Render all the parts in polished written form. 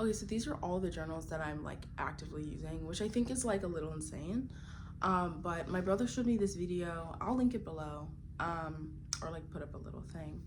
Okay, so these are all the journals that I'm like actively using, which I think is like a little insane. But my brother showed me this video. I'll link it below, or like put up a little thing.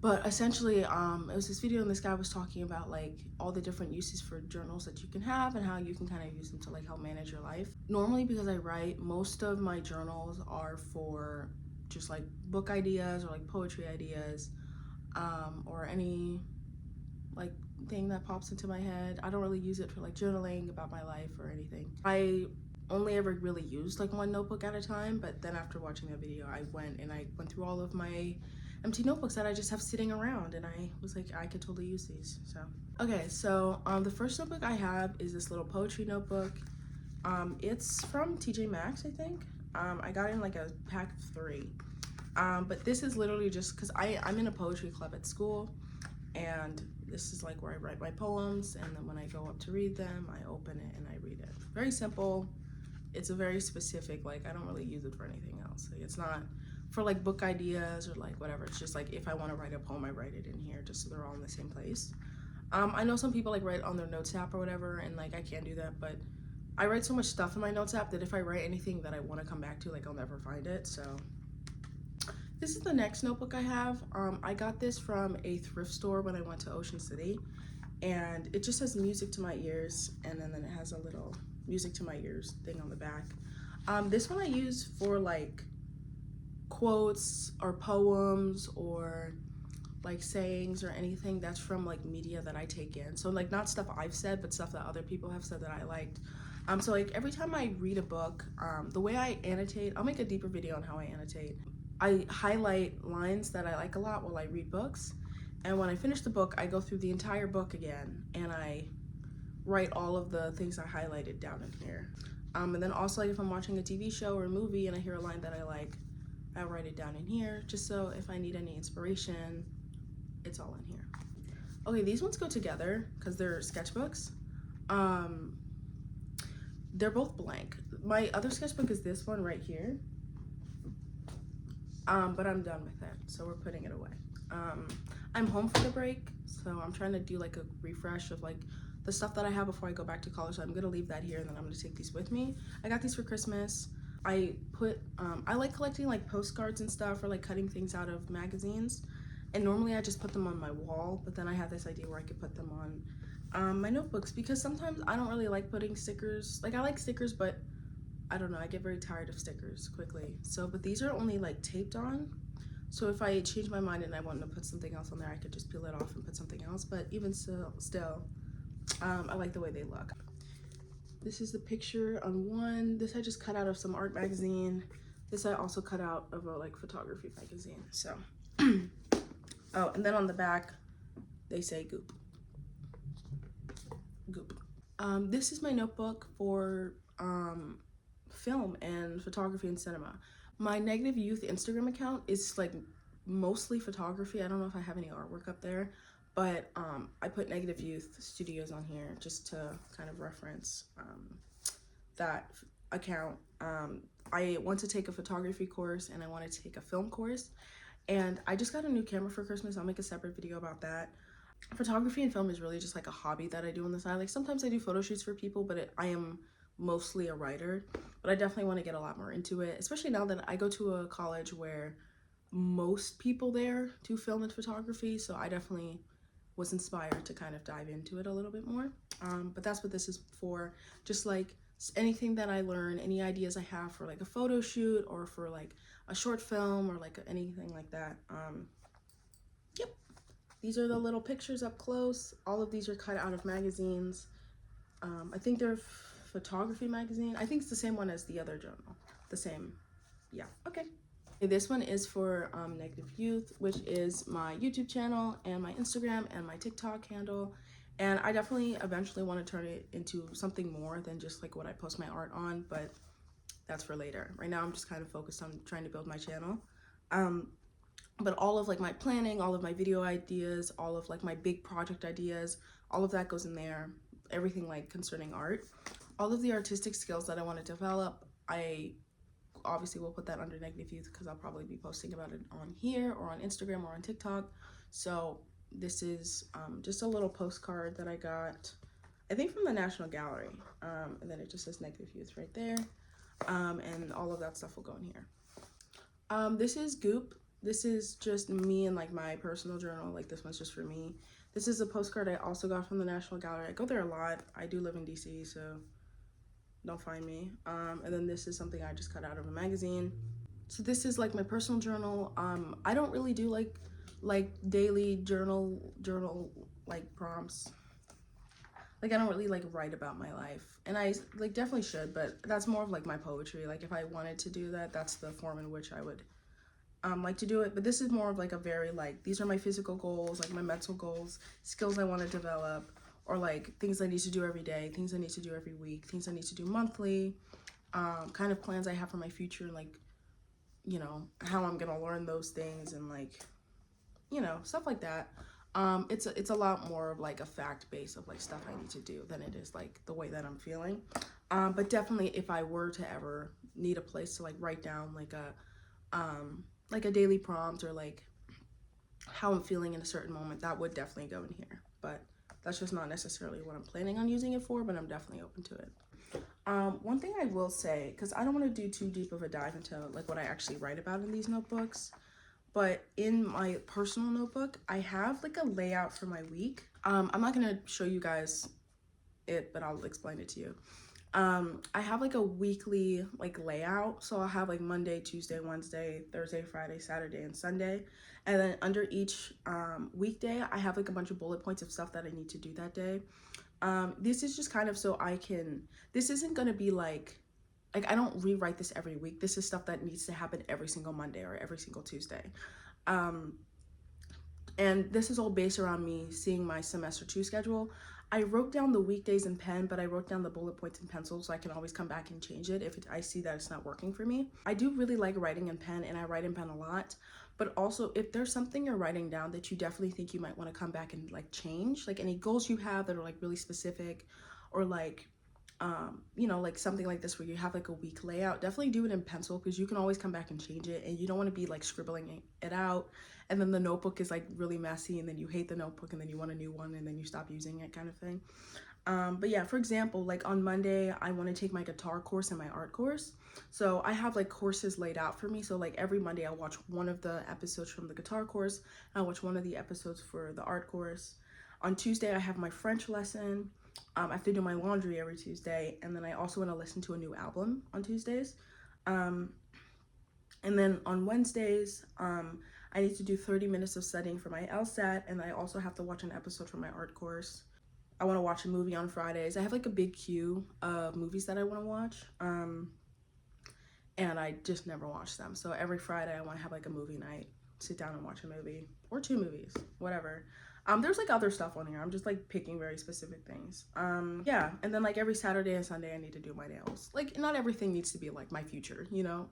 But essentially, it was this video and this guy was talking about like all the different uses for journals that you can have and how you can kind of use them to like help manage your life. Normally, because I write, most of my journals are for just like book ideas or like poetry ideas, or any like thing that pops into my head. I don't really use it for like journaling about my life or anything. I only ever really used like one notebook at a time, but then after watching that video, I went through all of my empty notebooks that I just have sitting around, and I was like, I could totally use these. So okay, so the first notebook I have is this little poetry notebook. It's from TJ Maxx, I think. I got it in like a pack of 3. But this is literally just because I'm in a poetry club at school, and this is like where I write my poems, and then when I go up to read them, I open it and I read it. Very simple. It's a very specific, like I don't really use it for anything else. Like, it's not for like book ideas or like whatever. It's just like if I want to write a poem, I write it in here just so they're all in the same place. I know some people like write on their notes app or whatever, and like I can't do that, but I write so much stuff in my notes app that if I write anything that I want to come back to, like I'll never find it. So this is the next notebook I have. I got this from a thrift store when I went to Ocean City, and it just says music to my ears, and then it has a little music to my ears thing on the back. This one I use for like quotes or poems or like sayings or anything that's from like media that I take in. So like not stuff I've said, but stuff that other people have said that I liked. So like every time I read a book, the way I annotate, I'll make a deeper video on how I annotate. I highlight lines that I like a lot while I read books, and when I finish the book, I go through the entire book again and I write all of the things I highlighted down in here. And then also like if I'm watching a TV show or a movie and I hear a line that I like, I write it down in here just so if I need any inspiration, it's all in here. Okay, these ones go together because they're sketchbooks. They're both blank. My other sketchbook is this one right here. But I'm done with it, so we're putting it away. I'm home for the break, so I'm trying to do like a refresh of like the stuff that I have before I go back to college. So I'm gonna leave that here, and then I'm gonna take these with me. I got these for Christmas. I like collecting like postcards and stuff, or like cutting things out of magazines. And normally I just put them on my wall, but then I had this idea where I could put them on my notebooks, because sometimes I don't really like putting stickers. Like I like stickers, but I don't know, I get very tired of stickers quickly. So, but these are only like taped on. So if I change my mind and I want to put something else on there, I could just peel it off and put something else. But even still, I like the way they look. This is the picture on one. This I just cut out of some art magazine. This I also cut out of a like photography magazine. So, oh, and then on the back, they say Goop. Goop. This is my notebook for film and photography and cinema. My Negative Youth Instagram account is like mostly photography. I don't know if I have any artwork up there, but I put Negative Youth Studios on here just to kind of reference that account. I want to take a photography course and I want to take a film course, and I just got a new camera for Christmas. I'll make a separate video about that. Photography and film is really just like a hobby that I do on the side. Like sometimes I do photo shoots for people, but I am mostly a writer. But I definitely want to get a lot more into it, especially now that I go to a college where most people there do film and photography. So I definitely was inspired to kind of dive into it a little bit more. But that's what this is for. Just like anything that I learn, any ideas I have for like a photo shoot or for like a short film or like anything like that. Yep. These are the little pictures up close. All of these are cut out of magazines. I think they're photography magazine. I think it's the same one as the other journal. The same, yeah, okay. This one is for Negative Youth, which is my YouTube channel and my Instagram and my TikTok handle. And I definitely eventually want to turn it into something more than just like what I post my art on, but that's for later. Right now I'm just kind of focused on trying to build my channel. But all of like my planning, all of my video ideas, all of like my big project ideas, all of that goes in there. Everything like concerning art. All of the artistic skills that I want to develop, I obviously will put that under Negative Youth because I'll probably be posting about it on here or on Instagram or on TikTok. So this is just a little postcard that I got, I think from the National Gallery. And then it just says negative youth right there. And all of that stuff will go in here. This is Goop. This is just me and like my personal journal. Like this one's just for me. This is a postcard I also got from the National Gallery. I go there a lot. I do live in DC, so don't find me. And then this is something I just cut out of a magazine. So this is like my personal journal. I don't really do like daily journal like prompts. Like I don't really like write about my life, and I like definitely should, but that's more of like my poetry. Like if I wanted to do that, that's the form in which I would like to do it. But this is more of like a very like, these are my physical goals, like my mental goals, skills I want to develop, or like things I need to do every day, things I need to do every week, things I need to do monthly, kind of plans I have for my future, like, you know, how I'm gonna learn those things, and like, you know, stuff like that. It's a lot more of like a fact base of like stuff I need to do than it is like the way that I'm feeling. But definitely if I were to ever need a place to like write down like a daily prompt, or like how I'm feeling in a certain moment, that would definitely go in here. But that's just not necessarily what I'm planning on using it for, but I'm definitely open to it. One thing I will say, because I don't want to do too deep of a dive into like what I actually write about in these notebooks, but in my personal notebook, I have like a layout for my week. I'm not gonna show you guys it, but I'll explain it to you. I have like a weekly like layout. So I'll have like Monday, Tuesday, Wednesday, Thursday, Friday, Saturday, and Sunday. And then under each weekday, I have like a bunch of bullet points of stuff that I need to do that day. This is just kind of so I can, this isn't gonna be like I don't rewrite this every week. This is stuff that needs to happen every single Monday or every single Tuesday. And this is all based around me seeing my semester 2 schedule. I wrote down the weekdays in pen, but I wrote down the bullet points in pencil so I can always come back and change it if I see that it's not working for me. I do really like writing in pen, and I write in pen a lot. But also, if there's something you're writing down that you definitely think you might want to come back and like change, like any goals you have that are like really specific, or like you know, like something like this where you have like a week layout, definitely do it in pencil, because you can always come back and change it, and you don't want to be like scribbling it out, and then the notebook is like really messy, and then you hate the notebook, and then you want a new one, and then you stop using it, kind of thing. But yeah, for example, like on Monday, I want to take my guitar course and my art course. So I have like courses laid out for me. So like every Monday I'll watch one of the episodes from the guitar course, and I'll watch one of the episodes for the art course. On Tuesday, I have my French lesson. I have to do my laundry every Tuesday, and then I also want to listen to a new album on Tuesdays. And then on Wednesdays, I need to do 30 minutes of studying for my LSAT, and I also have to watch an episode from my art course. I want to watch a movie on Fridays. I have like a big queue of movies that I want to watch, and I just never watch them. So every Friday I want to have like a movie night, sit down and watch a movie, or 2 movies, whatever. There's like other stuff on here. I'm just like picking very specific things. Yeah, and then like every Saturday and Sunday I need to do my nails. Like not everything needs to be like my future, you know?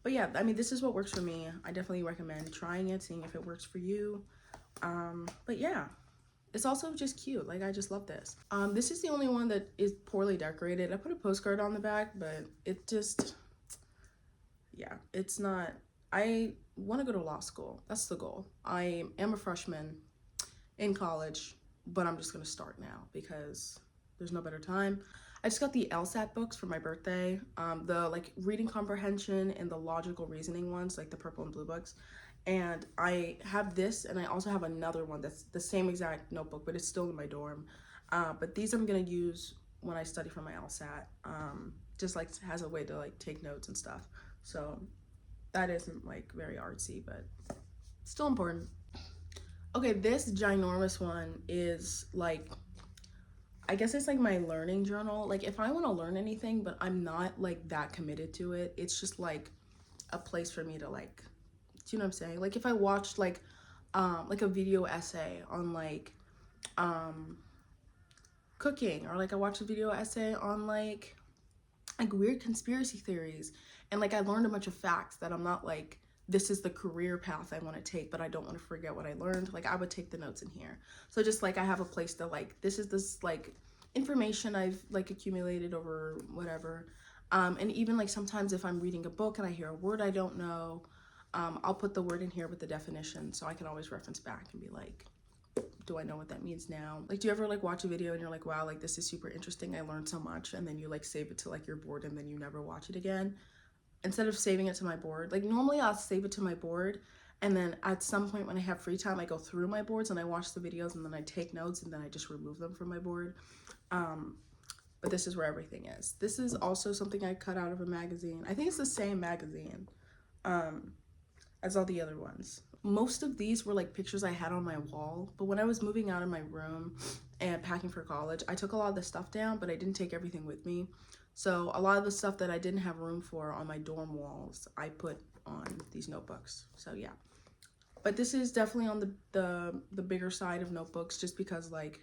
But yeah, I mean, this is what works for me. I definitely recommend trying it, seeing if it works for you. But yeah, it's also just cute. Like I just love this. This is the only one that is poorly decorated. I put a postcard on the back, but it just, yeah, it's not. I want to go to law school. That's the goal. I am a freshman in college, but I'm just gonna start now because there's no better time. I just got the LSAT books for my birthday, the like reading comprehension and the logical reasoning ones, like the purple and blue books. And I have this, and I also have another one that's the same exact notebook, but it's still in my dorm. But these I'm gonna use when I study for my LSAT, just like has a way to like take notes and stuff. So that isn't like very artsy, but still important. Okay, this ginormous one is like, I guess it's like my learning journal. Like if I want to learn anything, but I'm not like that committed to it, it's just like a place for me to like, do you know what I'm saying? Like if I watched like a video essay on like cooking, or like I watched a video essay on like weird conspiracy theories, and like I learned a bunch of facts that I'm not like, this is the career path I want to take, but I don't want to forget what I learned. Like I would take the notes in here. So just like I have a place to like, this is this like information I've like accumulated over whatever. And even like sometimes if I'm reading a book and I hear a word I don't know, I'll put the word in here with the definition, so I can always reference back and be like, do I know what that means now? Like, do you ever like watch a video and you're like, wow, like this is super interesting, I learned so much, and then you like save it to like your board and then you never watch it again? Instead of saving it to my board, like normally I'll save it to my board, and then at some point when I have free time, I go through my boards and I watch the videos, and then I take notes, and then I just remove them from my board. But this is where everything is. This is also something I cut out of a magazine. I think it's the same magazine as all the other ones. Most of these were like pictures I had on my wall, but when I was moving out of my room and packing for college, I took a lot of the stuff down, but I didn't take everything with me. So a lot of the stuff that I didn't have room for on my dorm walls, I put on these notebooks. So yeah. But this is definitely on the bigger side of notebooks, just because like,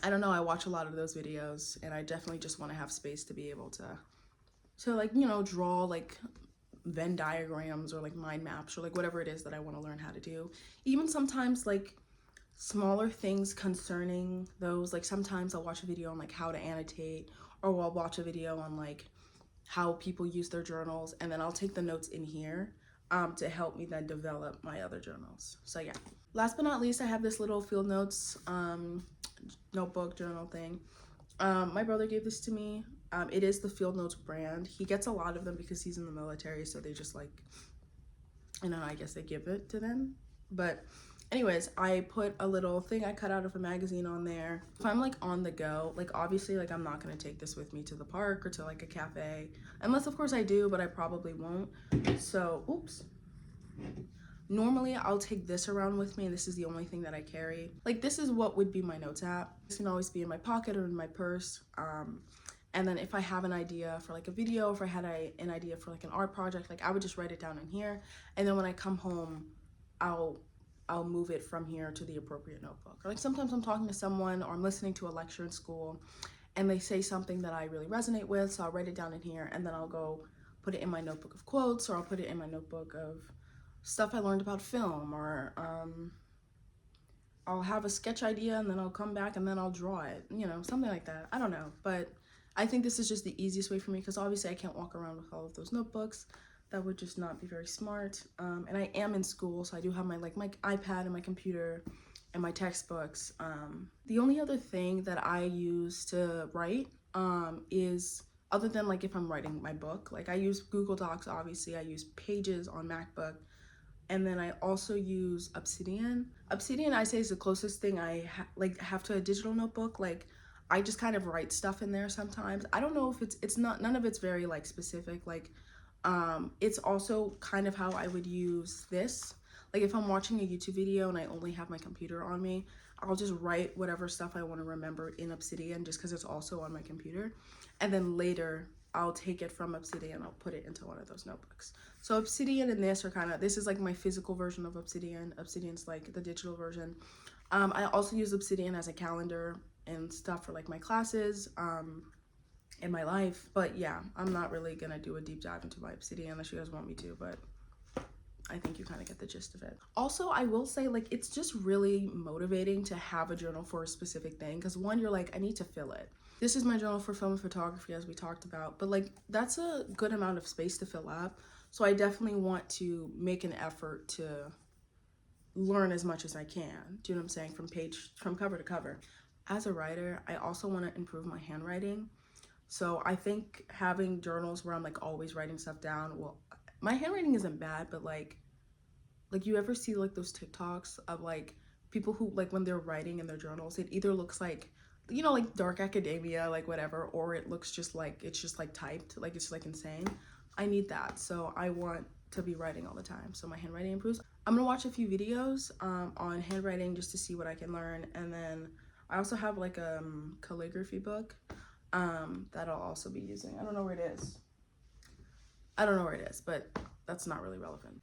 I don't know, I watch a lot of those videos, and I definitely just want to have space to be able to like, you know, draw like Venn diagrams or like mind maps or like whatever it is that I want to learn how to do. Even sometimes like smaller things concerning those, like sometimes I'll watch a video on like how to annotate, or I'll watch a video on like how people use their journals, and then I'll take the notes in here to help me then develop my other journals. So yeah. Last but not least, I have this little field notes notebook journal thing. My brother gave this to me. It is the Field Notes brand. He gets a lot of them because he's in the military, so they just like, I don't know, I guess they give it to them. But anyways, I put a little thing I cut out of a magazine on there. If I'm like on the go, like obviously like I'm not gonna take this with me to the park or to like a cafe, unless of course I do, but I probably won't. So, oops. Normally I'll take this around with me, and this is the only thing that I carry. Like this is what would be my notes app. This can always be in my pocket or in my purse. And then if I have an idea for like a video, if I had an idea for like an art project, like I would just write it down in here. And then when I come home, I'll move it from here to the appropriate notebook. Or like sometimes I'm talking to someone, or I'm listening to a lecture in school, and they say something that I really resonate with, so I'll write it down in here, and then I'll go put it in my notebook of quotes, or I'll put it in my notebook of stuff I learned about film, or I'll have a sketch idea and then I'll come back and then I'll draw it, you know, something like that. I don't know, but I think this is just the easiest way for me, because obviously I can't walk around with all of those notebooks. That would just not be very smart. And I am in school, so I do have my iPad and my computer and my textbooks. The only other thing that I use to write is, other than like if I'm writing my book, like I use Google Docs, obviously I use Pages on MacBook, and then I also use Obsidian. Obsidian, I say, is the closest thing I have to a digital notebook. Like I just kind of write stuff in there sometimes. I don't know if it's not, none of it's very like specific. Like it's also kind of how I would use this. Like if I'm watching a YouTube video and I only have my computer on me, I'll just write whatever stuff I want to remember in Obsidian, just because it's also on my computer. And then later I'll take it from Obsidian, I'll put it into one of those notebooks. So Obsidian and this are kind of, this is like my physical version of Obsidian. Obsidian's like the digital version. I also use Obsidian as a calendar and stuff for like my classes in my life. But yeah, I'm not really gonna do a deep dive into my Obsidian unless you guys want me to, but I think you kind of get the gist of it. Also, I will say, like, it's just really motivating to have a journal for a specific thing, because one, you're like, I need to fill it. This is my journal for film and photography, as we talked about, but like that's a good amount of space to fill up. So I definitely want to make an effort to learn as much as I can. Do you know what I'm saying? From cover to cover. As a writer, I also want to improve my handwriting. So I think having journals where I'm like always writing stuff down, well, my handwriting isn't bad, but like you ever see like those TikToks of like people who, like, when they're writing in their journals, it either looks like, you know, like dark academia, like whatever, or it looks just like, it's just like typed, like it's like insane. I need that. So I want to be writing all the time, so my handwriting improves. I'm gonna watch a few videos on handwriting just to see what I can learn. And then I also have like a calligraphy book that I'll also be using. I don't know where it is. But that's not really relevant.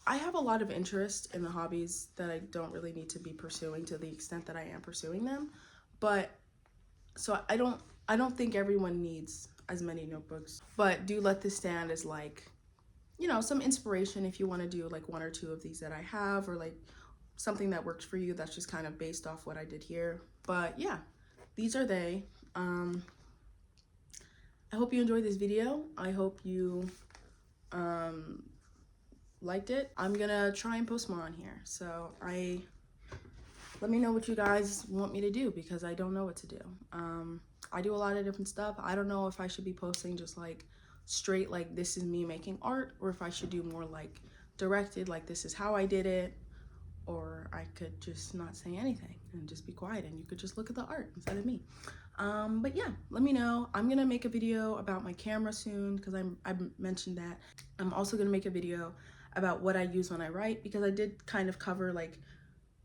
I have a lot of interest in the hobbies that I don't really need to be pursuing to the extent that I am pursuing them. But so I don't think everyone needs as many notebooks, but do let this stand as like, you know, some inspiration if you want to do like one or two of these that I have, or like something that works for you that's just kind of based off what I did here. But yeah, these are they. I hope you enjoyed this video. I hope you liked it. I'm gonna try and post more on here. So I let me know what you guys want me to do, because I don't know what to do. I do a lot of different stuff. I don't know if I should be posting just like straight like this is me making art, or if I should do more like directed like this is how I did it, or I could just not say anything and just be quiet and you could just look at the art instead of me. But yeah, let me know. I'm gonna make a video about my camera soon, because I mentioned that. I'm also gonna make a video about what I use when I write, because I did kind of cover like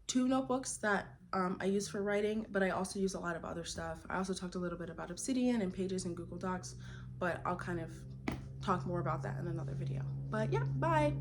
2 notebooks that I use for writing, but I also use a lot of other stuff. I also talked a little bit about Obsidian and Pages and Google Docs, but I'll kind of talk more about that in another video. But yeah, bye.